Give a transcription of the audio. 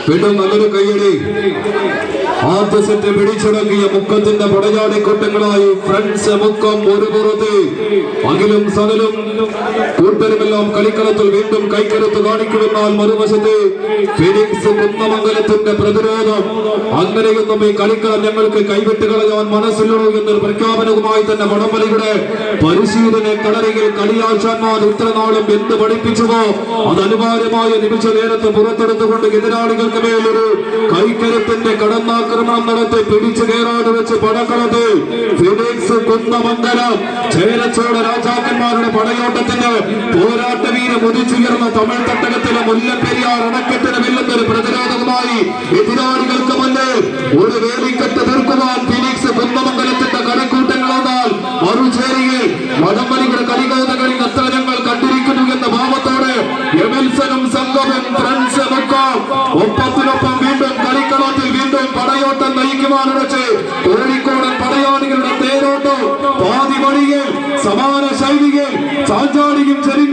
വീണ്ടും നല്ലൊരു കൈയടി. ആദ്യ സെറ്റ് പിടിച്ചടങ്ങിയ മുക്കത്തിന്റെ പടയാളിക്കൂട്ടങ്ങളായി ഫ്രണ്ട്സ് മുക്കം ഒരു പുറത്ത്, അഖിലും സകലും കൂട്ടരുമെല്ലാം കളിക്കളത്തിൽ വീണ്ടും കൈക്കരുത്ത് കാണിക്കുമെന്നാൽ മറുവശത്ത് ഫിനിക്സ് കുന്നമംഗലത്തിന്റെ പ്രതിരോധം. അങ്ങനെയൊന്നും ഈ കളിക്കളം ഞങ്ങൾക്ക് കൈവിട്ട് കളയാൻ മനസ്സിലുള്ളൂ എന്നൊരു പ്രഖ്യാപനവുമായി തന്നെ വടംവലിയുടെ പരിശീലന കളരിയിൽ കളിയാശാന്മാർ ഇത്രനാളും എന്ത് പഠിപ്പിച്ചുവോ അത് അനിവാര്യമായ നിമിഷ നേരത്ത് പുറത്തെടുത്തുകൊണ്ട് എതിരാളികൾക്ക് മേലൊരു കൈക്കരുത്തിന്റെ കടന്നാക്രമണം നടത്തി പിടിച്ചു കയറാതെ വെച്ച് പടക്കളത്തിൽ ഫിനിക്സ് കുന്നമംഗലം ചേരച്ചോട് രാജാക്കന്മാരുടെ പടയോട്ടത്തിന് പോരാട്ടവീരം ഉദിച്ചുയർന്ന തമിഴ് തട്ടകത്തിലെ മുല്ലപ്പെരിയാർ അണക്കെട്ടിന് വെല്ലുന്നൊരു പ്രതിരോധവുമായി എതിരാളികൾക്ക് മുന്നിൽ ഒരു വേലിക്കെട്ട് തീർക്കുവാൻ ഫിനിക്സ് കുന്നമംഗലത്തിന്റെ കടക്കൂട്ടങ്ങളാൽ മറുചേരിയിൽ വടംവലിയുടെ കളികൗതകളിൽ എത്ര ഞങ്ങൾ കണ്ടിരിക്കുന്നു എന്ന ഭാവത്തോടെ എമിൽസനും സംഘവും ഫ്രണ്ട്സ് മുക്കം ഒപ്പത്തിനൊപ്പം വീണ്ടും കളിക്കളത്തിൽ വീണ്ടും പടയോട്ടം നയിക്കുവാനുവച്ച് കോഴിക്കോടൻ പടയാളികളുടെ തേരോട്ടം പാതി വഴിയിൽ സമാന ശൈലിയിൽ ചാഞ്ചാടിയും ചെറിയ